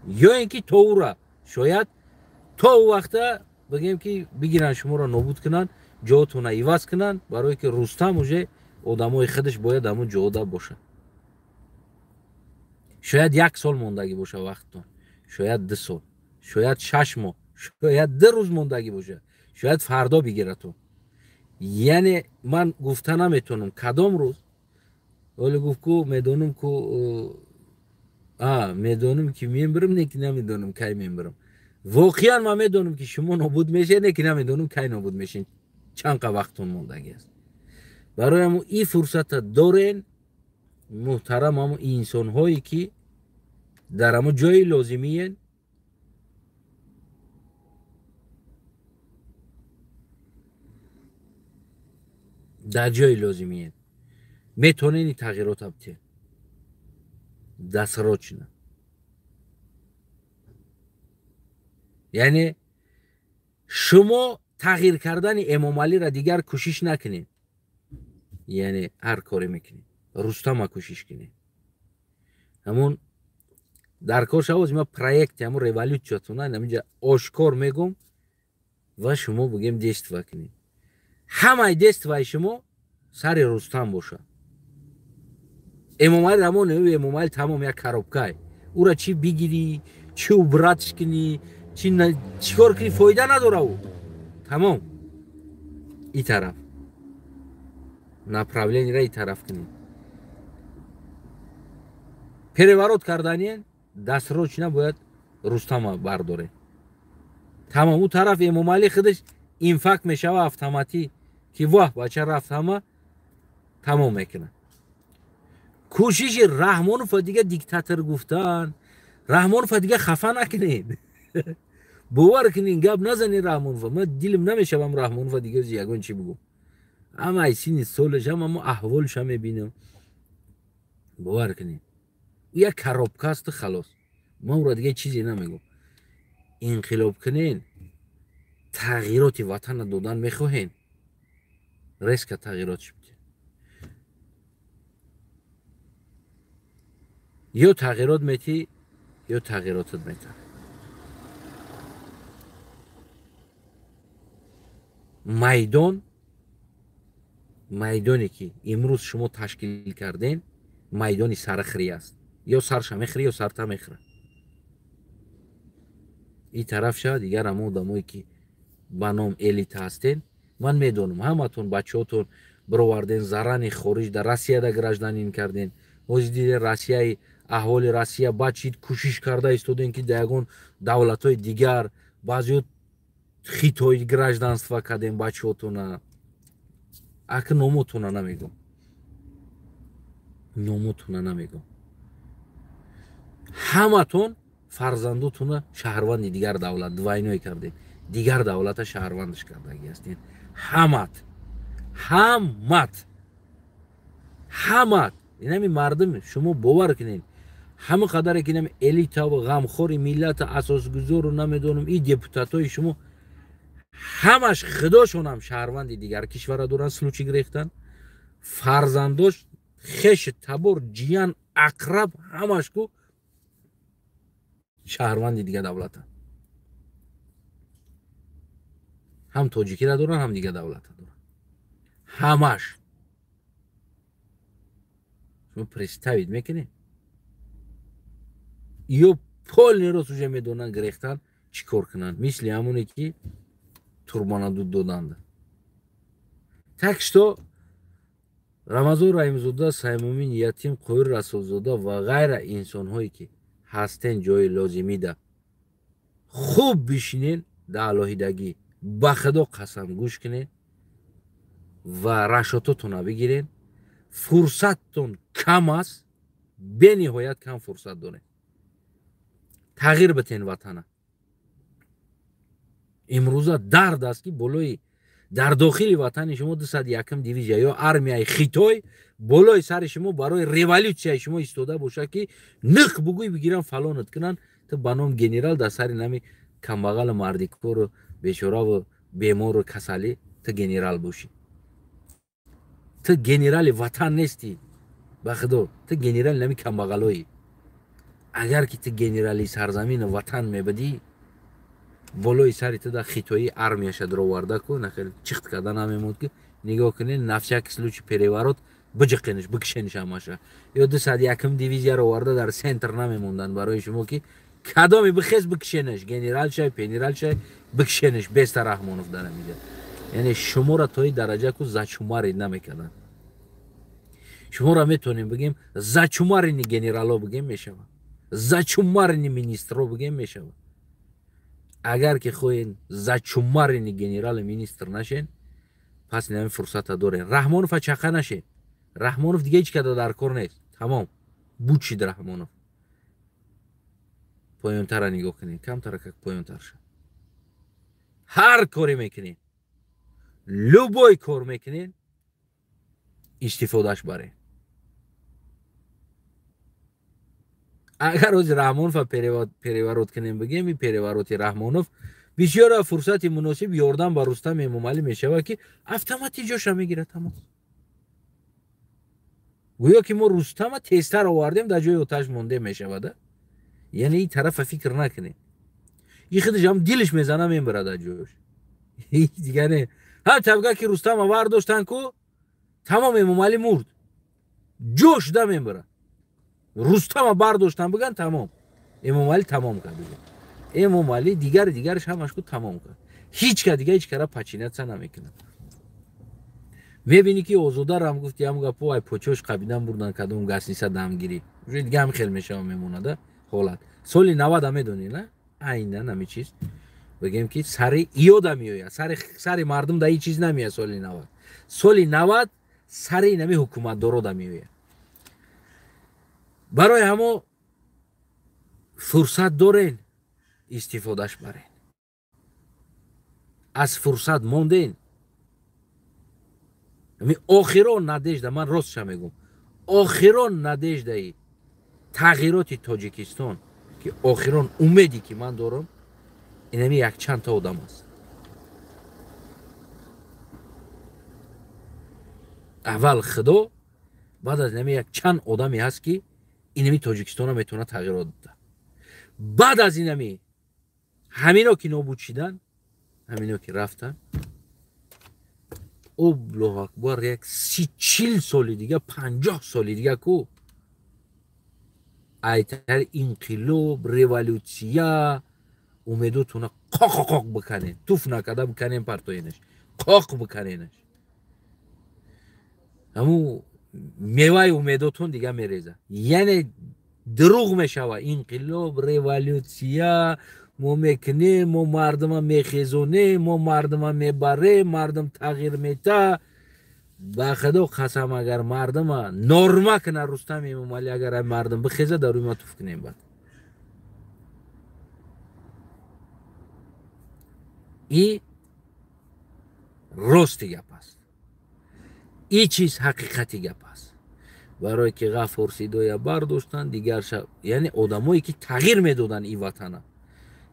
یا اینکه تا شاید تا وقتا بگیم که بگیرن شما را نابود کنن جاتون ایواز کنن برای که رستم اوجه آدمای خودش باید همون جاده باشه شاید 1 سال موندگی باشه وقتتون شاید 2 سال شاید 6 ماه شاید 2 روز موندگی باشه شاید فردا بگیرتون یعنی من گفته نمیتونم کدام روز ولی گفت که میدونم که میدونم که میبرم نکی نمیدونم کی میبرم واقعا من میدونم که شما نابود میشه نکی نمیدونم کی نابود میشین چند وقتون موندگی است برای همون این فرصت دارین محترم همون انسان هایی که در همون جای لازمی هن در جای لازمی هن میتونین این تغییرات بتین دست را چنه یعنی شما تغییر کردن امام علی را دیگر کوشش نکنین یعنی هر کاری میکنین رستم کوشش کنین همون در کار شواز ما پروژه همون ریولوشن همینجا آشکار میگم و شما بگیم دست وکنین همه دست و شما سر رستم باشه امام علی همون امام علی تمام یک خرابکای او را چی بگیری چی براتش کنی چی کار کنی فایده نداره او تمام این طرف направление را این طرف کنی переворот کردنی دست روش نباید رستم برداره تمام اون طرف امام علی خودش اینفاکت میشه و اتوماتیک که واه بچه رفت همه تمام میکنه کوشش رحمانوف دیگه دیکتاتور گفتن رحمانوف دیگه خفه نکنین باور کنین گپ نزنین رحمانوف من دلم نمیشه بم رحمانوف دیگه یگان چی بگم اما ایسین سولش هم اما احوالش هم میبینم باور کنین یک خرابکاست خلاص من اون را دیگه چیزی نمیگم انقلاب کنین تغییرات وطن دادن میخواهین ریسک تغییراتش بدین یا تغییرات میتی یا تغییراتت میتن میدانی که امروز شما تشکیل کردین میدانی سرخری است یا سرش میخری یا سرتا میخره این طرف شد دیگر همون آدمایی که به نام الیت هستین من میدونم همتون بچه‌هاتون برآوردین زران خارج در روسیه دا گراجدانین کردین اوز دیده روسیه احوال روسیه بچید کوشش کرده ایستادین که دیگون دولت‌های دیگر بعضی خیتوی گراجدانство کردین بچه‌تونا اک نومتونا نمیگم نومتونا نمیگم همتون فرزندوتون شهروند دیگر دولت دوینوی کردین دیگر دولت شهروندش کردگی هستین همت اینمی مردم شما باور کنین همه قدر که اینمی الیتا و غمخوری ملت اساسگذار رو نمیدونم این دپوتاتای شما همش خداشون هم شهروند دیگر کشور دارن سلوچی گرفتن فرزنداش خش تبر جیان اقرب همش کو شهروند دیگه دولت هم توجیکی را دارن هم دیگه دولت دارن همش شما پرستوید میکنی یا پول نیرو سوژه میدونن گرفتن چیکار کنن مثل همونه که توربانا دود دادند تکشتا رمضان رحیم‌زاده سیمومین یتیم قویر رسولزاده و غیر انسان هایی که هستن جای لازمی ده خوب بشینین در الهیدگی با خدا قسم گوش کنین و رشاتتون بگیرین فرصتتون کم است به نهایت کم فرصت داره تغییر بتین وطنه امروزه درد است که بالای در داخل وطن شما 201 دیویژن یا ارمیای خیتای بالای سر شما برای ریولوسیون شما ایستاده باشه که نخ بگوی بگیرن فلانت کنن تو بنام گنرال در سر نمی کمبغل مردیکور و بیچاره و بیمار و کسلی تو گنرال باشی تو گنرال وطن نیستی بخدا تو گنرال نمی کمبغلایی اگر که تو گنرالی سرزمین وطن میبدی بالای سری تو در خیتوی ارمیش در آورده کو نخیل چخت کردن نمیمود که نگاه کنین نفشک سلوچ پریوارات بجقینش بکشنش همشه یا 201 دیویژن رو آورده در سنتر نمیموندن برای شما که کدامی بخیز بکشنش گنرال شای پنرال شای بکشنش بیست رحمانوف داره میگه یعنی شما را توی درجه کو زچوماری نمیکنن شما را میتونیم بگیم زچوماری نی گنرالا بگیم میشه زچوماری نی مینیسترو بگیم میشه اگر که خوین زچوماری گنرال مینیستر نشین پس نمی فرصت داره رحمانوف چقه نشین رحمانوف دیگه هیچ کده در کار نیست تمام بوچید رحمانوف پایانتر را نگاه کنین کمتر که پایانتر شد هر کاری میکنین لوبای کار میکنین استفادهش بره اگر از رحمانوف پریوارات کنیم بگیم این پریوارات رحمانوف بسیار فرصت مناسب یاردن با رستم امامعلی میشه که اتوماتیک جاش میگیره تمام گویا که ما رستم تستر آوردیم در جای آتش مونده میشه یعنی این طرف فکر نکنه این خودش هم دلش میزنه میبره در جایش دیگه نه هم طبقه که رستم آورد داشتن کو تمام امامعلی مرد جوش ده میبره رستم برداشتن بگن تمام امامعلی تمام کرد امامعلی دیگرش همش کو تمام کرد هیچ که دیگه هیچ کاره پچینت سن نمیکنه میبینی که آزاده رو هم گفتی هم گفت وای پوچوش قبیدن بردن کدوم گس نیست دمگیری دیگه هم خیلی میشه میمونه ده حالت سالی 90 هم میدونی نه عیناً همین چیز بگیم که سر ایاد میوید سر مردم ده هیچ چیز نمیاد سالی 90 سر اینمی حکومت دارو میوید برای همو فرصت دارین استفادهش برین از فرصت موندین آخران ندیجده من راستش میگم آخران ندیجده تغییرات تاجیکستان که آخران امیدی که من دارم اینمی یک چند تا آدم است اول خدا بعد از اینمی یک چند آدمی هست که اینمی تاجیکستان هم میتونه تغییرات بده بعد از اینمی همینا که نابود شدن همینا که رفتن الله اکبر یک 30-40 سال دیگه 50 سال دیگه کو ایتر انقلاب ریولوسیا امیدوتونه قاق بکنین توف نکده بکنین پرتوینش قاق بکنینش همون میوه امیداتون دیگه میریزه. یعنی دروغ میشوه انقلاب ریولوسیا ما میکنیم، ما مردم میخیزونیم، ما مردم میبریم، مردم تغییر میده. به خدا قسم اگر مردم نرمه کنه رستم امامعلی، اگر مردم بخیزه در روی ما توف کنیم بعد. این راست گپ است، این چیز حقیقتی گپ است. برای که غفور سیدویا برداشتن دیگر یعنی آدمایی که تغییر میدادن این وطن،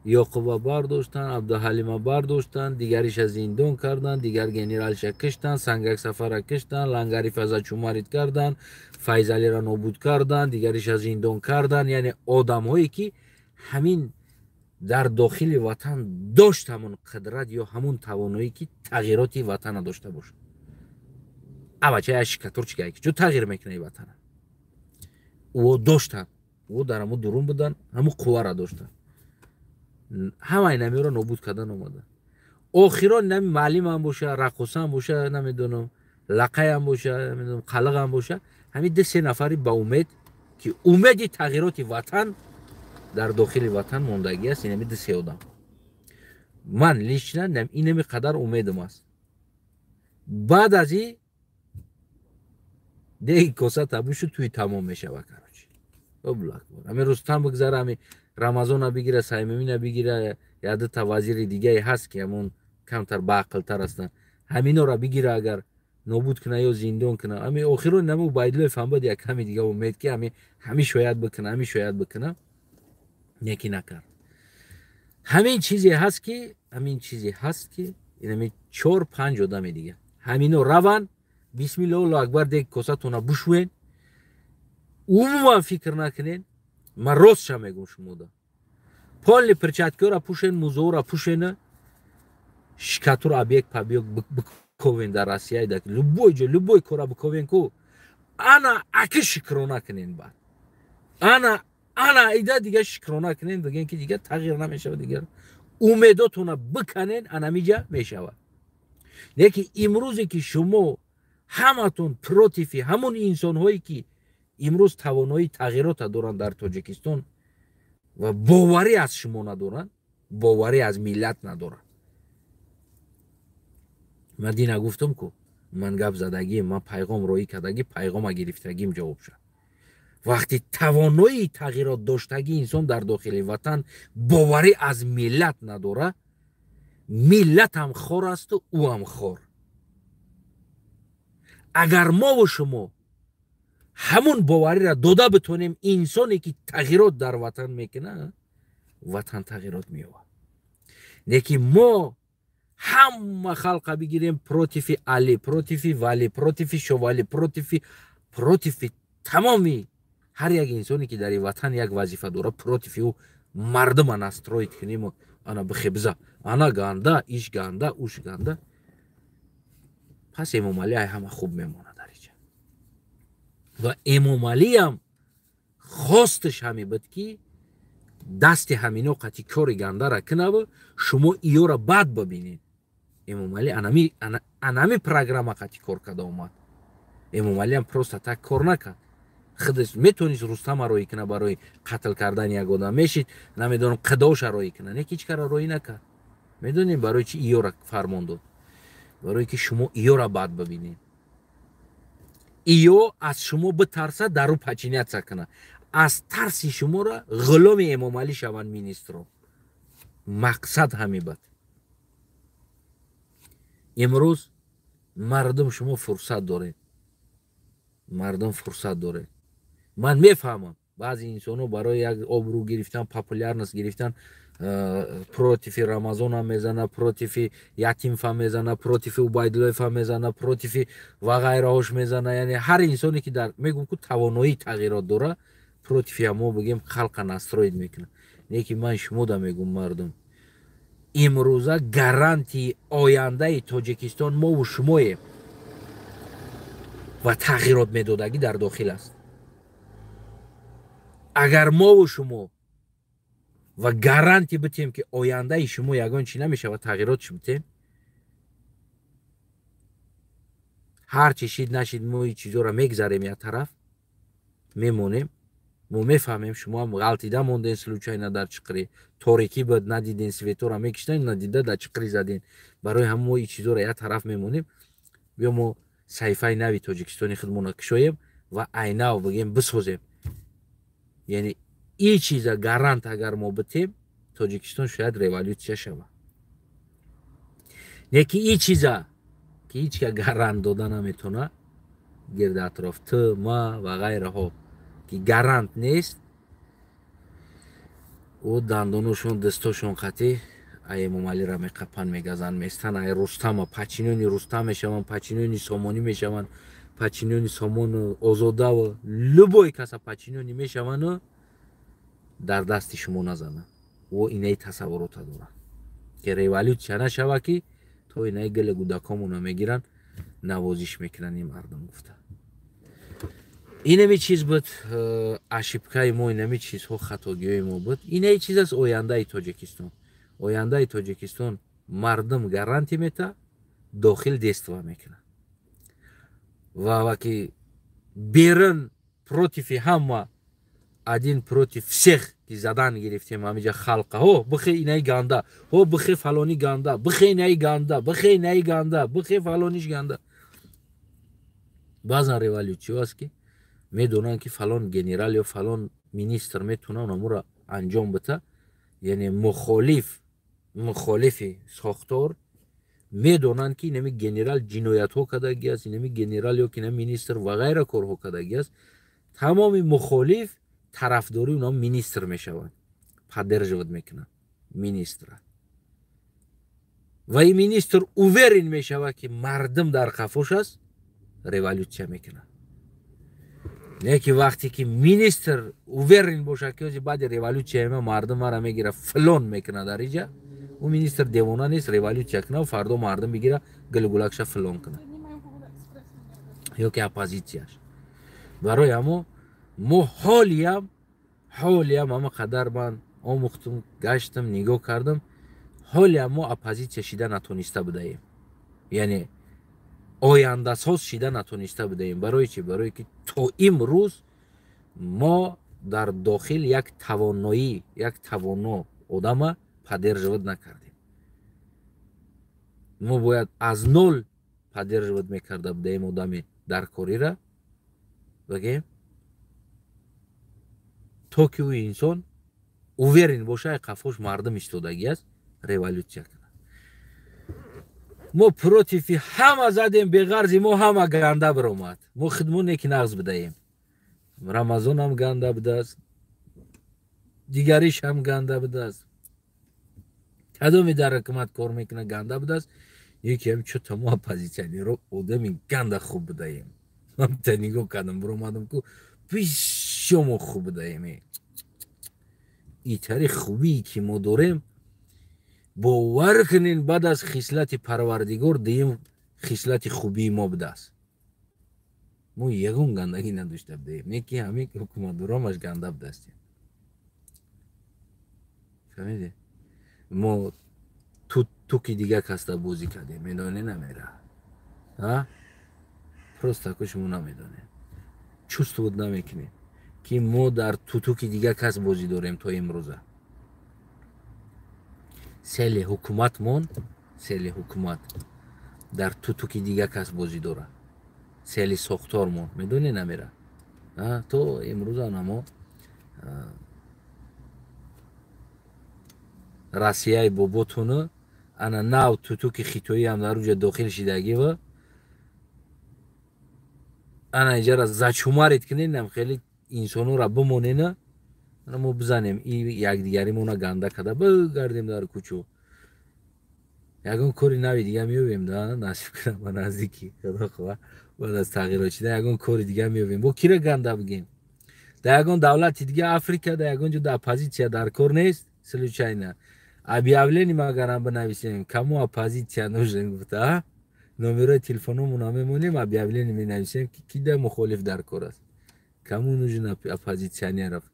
یعقوب برداشتن، عبدالحلیم برداشتن، دیگریش از زندان کردن، دیگر گنرالش کشتن، سنگک سفر کشتن، لنگریف از چومارید کردن، فیضلی را نابود کردن، دیگریش از زندان کردن. یعنی آدمایی که همین در داخل وطن داشت همون قدرت یا همون توانایی که تغییراتی وطن داشته باشه. اوچه اش کتور چیکار که جو تغییر میکنه وطن او داشتن، او در همون درون بودن، همون قوه را داشتن. همه اینمی رو نابود کردن اومدن. آخرا نمی معلم هم باشه، رقاصه هم باشه، نمیدونم لقه هم باشه، نمیدونم قلق هم باشه، همین ده سه نفری با امید که امید تغییرات وطن در داخل وطن موندگی است. اینمی ده سه آدم من لیشنا اینمی قدر امیدم است. بعد از این دیگه کاسه تبوشو توی تمام میشه و کراچی ببلک بود. همین رستم بگذاره، همین رمضان بگیره، سایمین بگیره، یاد تا وزیر دیگه هست که همون کمتر باعقل تر هستن، همینا را بگیره اگر نابود کنه یا زندان کنه. همین آخرو نمو بایدلو فهمید یک کمی دیگه امید که همین شاید بکنه، همین شاید بکنه، یکی نکرد. همین چیزی هست که همین 4-5 آدم دیگه همینا روان بسم الله الله اکبر دیگه کاساتونا بشوین، عموما فکر نکنین. من راست شم میگم شما دا پال پرچاتکو را پوشین، موزو را پوشین، شکاتور ابیک پابیک بکوین در آسیای دک لبوی کورا بکوین کو انا اکی شکرونه کنین. بعد انا ایده دیگه شکرونه کنین، بگین که دیگه تغییر نمیشه، دیگه امیداتون بکنین، انا میجا میشوه. لیکن امروزی که شما همتون پروتیفی همون انسان هایی که امروز توانایی تغییرات دارن در تاجیکستان و باوری از شما ندارن، باوری از ملت ندارن. من دینا گفتم که من گپ زدگی، من پیغام روی کردگی، پیغام گرفتگیم جواب شد. وقتی توانایی تغییرات داشتگی انسان در داخل وطن باوری از ملت نداره، ملت هم خور است و او هم خور. اگر ما و شما همون باوری را داده بتونیم، انسانی که تغییرات در وطن میکنه وطن تغییرات میوه. لیکن ما همه خلق بگیریم پروتیفی علی، پروتیفی ولی، پروتیفی شوالی، پروتیفی تمامی هر یک انسانی که در وطن یک وظیفه داره، پروتیفی او مردم نستروید کنیم و انا بخبزه، انا گنده، ایش گنده، اوش گنده. پس امامعلی همه خوب میمونه در اینجا. و امامعلی هم خواستش همی بود که دست همینا قطی کار گنده را کنه و شما ایو را بد ببینید. امامعلی انمی پروگرام قطی کار کرده اومد. امامعلی هم پروست تک کار نکرد. خودش میتونید رستم رایی کنه برای قتل کردن یک آدم، میشید نمیدونم قداش رایی کنه، نه هیچ کار رایی نکرد. میدونید برای چی ایو را فرمان داد؟ برای که شما ایو را بد ببینید. ایو از شما بترسه درو پچینیت کنه، از ترسی شما را غلام امامعلی شوند مینیسترو. مقصد همی بود. امروز مردم شما فرصت داره، مردم فرصت داره. من میفهمم بعضی انسانو برای یک آبرو گرفتن، پاپولیارنس گرفتن، پروتیفی رمضان هم میزنه، پروتیفی یتیم فهم میزنه، پروتیفی عبیدالله فهم میزنه، پروتیفی و غیره هاش میزنه. یعنی هر انسانی که در میگم که توانایی تغییرات داره، پروتیفی هم ما بگیم خلق نستروید میکنه. لیکن من شما دا میگم مردم امروزه گارانتی آینده تاجیکستان ما و شماییم و تغییرات میدادگی در داخل است. اگر ما و شما و گارانتی بتیم که آینده شما یگان چی نمیشه و تغییرات چی بتیم، هر چی شید نشید ما این چیزا رو میگذاریم یک طرف میمونیم ما میفهمیم شما هم غلطیده موندین سلوچاینا در چقری تاریکی بود ندیدین سویتو رو میکشتین ندیده در چقری زدین برای همه ما این چیزا رو یک طرف میمونیم بیا ما صحیفه نوی تاجیکستانی خودمون رو کشویم و عینه بگیم بسازیم یعنی این چیزا گارانت اگر ما بتیم تاجیکستان شاید ریولوسیون شود نه که این چیزا که هیچ که گارانت داده نمیتونه گرد اطراف تو ما و غیره ها که گارانت نیست و دندانشون دستاشون خطی ای ممالی را میقپن میگذن میستن ای رستم پچینونی رستم میشون پچینونی سامانی میشون پچینونی سامان آزاده و لبای کسا پچینونی میشون و در دست شما نزنن و اینه تصورات دارن که ریولوسیون نشوه که تو اینه گل گودکامونو میگیرن نوازش میکنن این مردم گفته اینمی چیز بود اشیبکای ما اینمی چیزها خطاگیای ما بود اینه چیز از آینده تاجیکستان آینده تاجیکستان مردم گارانتی میته داخل دستوا میکنه و وقتی بیرون پروتیفی همه один против всех که زدن گرفتیم همینجا خلقه ها بخی اینه گنده ها بخی فلانی گنده بخی اینه گنده بخی اینه گنده بخی فلانیش گنده بعضا ریولوسیون است که میدونن که فلان گنرال یا فلان مینیستر میتونه اونمو را انجام بده یعنی مخالف ساختار میدونن که نمی گنرال جنایت ها کردگی است نمی گنرال یا که نمی مینیستر و غیره کار ها کردگی است تمام مخالف طرفداری اونا مینیستر میشوند پدرجود میکنن مینیستر و این مینیستر اوورین میشود که مردم در خفاش است ریولوسیون میکنن نه که وقتی که مینیستر اوورین باشه که بعد ریولوسیون مردم را میگیره فلان میکنه در اینجا و مینیستر دیوانه نیست ریولوسیون کنه و فردا مردم بگیره گلگولکش فلان کنه یا که اپوزیسیونش برای همو ما حالیم همه قدر من آموختم گشتم نگاه کردم حالیم ما اپوزیسیون شده نتونسته بدهیم یعنی آینده ساز شده نتونسته بدهیم برای چی؟ برای که تا امروز ما در داخل یک توانا آدم پدرجود نکردیم ما باید از نول پدرجود میکرده بدهیم آدم در کاری را بگیم تا که او انسان اوورین باشه قفاش مردم اشتادگی است ریولوسیون کنه ما پروتیفی همه زدیم به غرض ما همه گنده برآمد ما خدمون یک نغز بدهیم رمضان هم گنده بده است دیگریش هم گنده بده است کدومی در حکومت کار میکنه گنده بده است یکی هم چو تمام اپوزیسیونی رو آدمی گنده خوب بدهیم من تنیگو کردم برآمدم که پیش شما خوب بدهیم این طریق خوبی که ما داریم باور کنین بعد از خصلت پروردگار دیم خصلت خوبی ما بده است ما یگون گندگی نداشته بدهیم نه که همین حکومت دارامش گنده بده استیم فهمیده ما تو که دیگه کسته بازی کردیم میدانه نمیره ها پروستا شما نمیدانه چوست بود نمیکنیم که ما در تو که دیگه کس بازی داریم تا امروزه سیل حکومت در تو که دیگه کس بازی داره سیل ساختار مون میدونی نمیره تو امروزه نما راسیای باباتونو انا ناو تو که خیتویی هم در اوجه داخل شدگی و انا اینجا را زچومارید کنین هم خیلی انسانو را بمونین ما بزنیم این یک دیگری مونا گنده کده بگردیم در کوچو یکون کاری نوی دیگه میویم ده نصیب کنم با نزدیکی خدا خواه بعد از تغییرات شده یکون کاری دیگه میویم با کی را گنده بگیم در یکون دولت دیگه افریقا در یکون جو در اپوزیسیون در کار نیست سلوچاینا ابیاولینی مگرم بنویسیم کمو اپوزیسیون نوشن گفته نمره تلفنمون هم میمونیم ابیاولینی می نویسیم که کی در مخالف در کار است کمو نوشن اپوزیسیونی رفت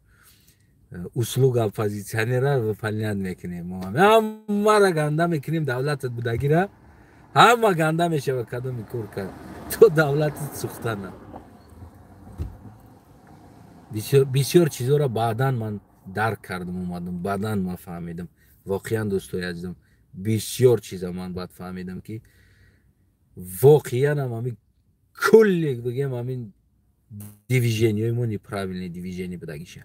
услуг оппозиционера выполнять میکنیم ما همه را گنده میکنیم دولت بودگی را همه گنده میشه و کدوم کار کرد تو دولت سوختنه. بسیار چیزا را بعداً من درک کردم اومدم بعداً من فهمیدم واقعا دوستای عزیزم بسیار چیزا من بعد فهمیدم که واقعا هم همین کلی بگم همین دیویژنی های ما неправильные دیویژنی بدگیشه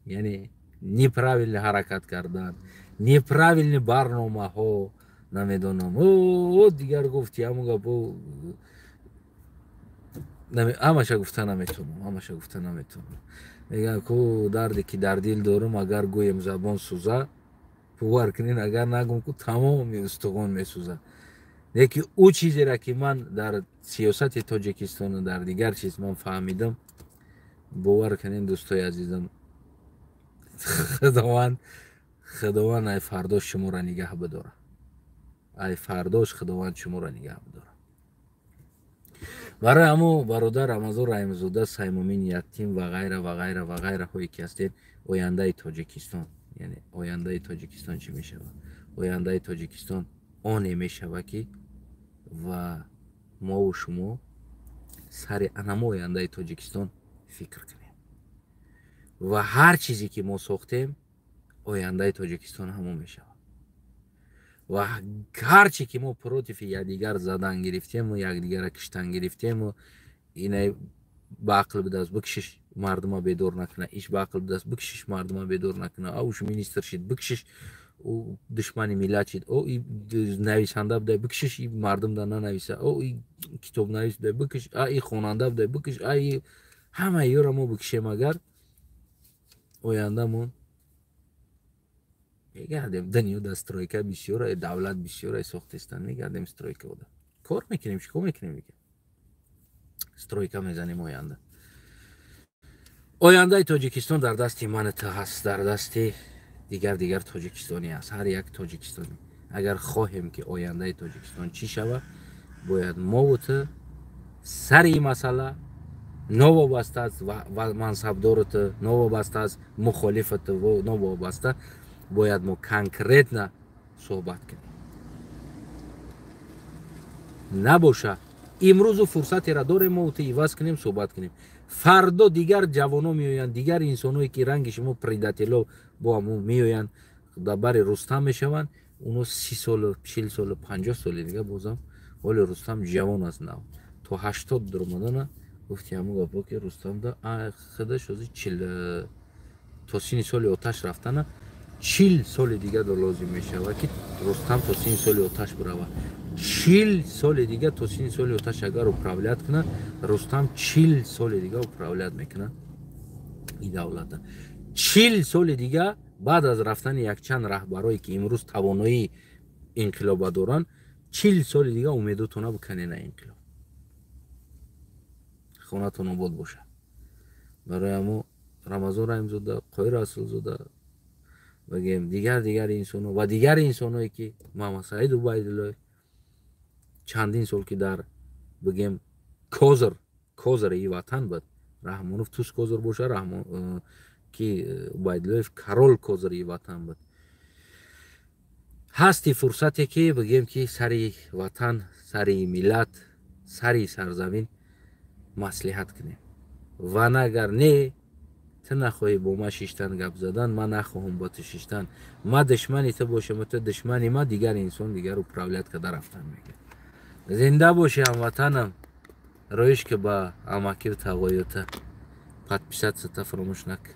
یعنی неправильно حرکت کردن неправильно برنامه ها نمیدونم او دیگر گفتی همون گپو همشه گفتن نمیتونم میگن کو دردی که در دل دارم اگر گویم زبان سوزه باور کنین اگر نگم کو تمام استخوان میسوزه یکی او چیزی را که من در سیاست تاجیکستان و در دیگر چیز من فهمیدم باور کنین دوستای عزیزم خداوند ای فرداش شما را نگه بداره ای فرداش خداوند شما را نگه بداره برای همو برادر رمضان رحیم‌زاده سیمومین یتیم و غیره هایی که هستین آینده تاجیکستان یعنی آینده تاجیکستان چی میشه آینده تاجیکستان آن میشه که و ما و شما سر انما آینده تاجیکستان فکر کنیم و هر چیزی که ما ساختیم آینده تاجیکستان همون میشه و هر چی که ما پروتیف یکدیگر زدن گرفتیم و یکدیگر کشتن گرفتیم و اینه به عقل به دست بکشش مردم بیدار نکنه ایش به عقل به دست بکشش مردم بیدار نکنه اوش مینیستر شید بکشش او دشمنی ملت شید او نویسنده بده بکشش مردم دا ننویسه او کتاب نویس بده بکش ای خواننده بده بکش ای همه ایو را ما بکشیم اگر آینده مون میگردیم دنیا دا استرایکه بسیاره دولت بسیاره ساختستان میگردیم استرایکه بوده کار میکنیم چیکار میکنیم میگه استرایکه میزنیم آینده تاجیکستان در دستی من هست در دستی دیگر تاجیکستانی است هر یک تاجیکستانی اگر خواهیم که آینده تاجیکستان چی شود باید ما و تو سر این مسئله نوابسته از منصبدارت نوابسته از مخالفت و نوابسته باید ما کنکریت نه صحبت کنیم نباشه امروز فرصتی را داریم ما ایواز کنیم صحبت کنیم فردا دیگر جوانو میآیند دیگر انسانایی که رنگ شما پریداتلو با همون میآیند دبر رستم میشوند اونو 30 سال 40 سال 50 سال دیگه بازم ولی رستم جوان است نه تو 80 درمدن گفتی همون گپا که رستم دا خودش از 40 تا 30 سال آتش رفتن 40 سال دیگه در لازم میشه و که رستم تا 30 سال آتش بروه 40 سال دیگه تا 30 سال آتش اگر اپراولیت کنه رستم 40 سال دیگه اپراولیت میکنه این دولت 40 سال دیگه بعد از رفتن یک چند رهبرایی که امروز توانایی انقلاب دارن 40 سال دیگه امیدتون بکنین انقلاب خونتون آباد باشه برای همو رمضان رحیم‌زاده قایر رسول‌زاده بگیم دیگر انسان‌ها و دیگر انسان‌هایی که محمد سعید عبیدالله چندین سال که در بگیم کوزر ای وطن بود رحمانوف توس کوزر باشه رحمان که عبیدالله کرول کوزر ای وطن بود هستی فرصتی که بگیم که سری وطن سری ملت سری سرزمین مصلحت کنیم و اگر نه تو نخواهی با ما شیشتن گپ زدن من نخواهم با تو شیشتن ما دشمنی تو باشم تو دشمنی ما دیگر انسان دیگر رو پراولیت که در رفتن میگه زنده باشی هموطنم رویش که با اماکی و تقویت پد پیشت ستا فراموش نکن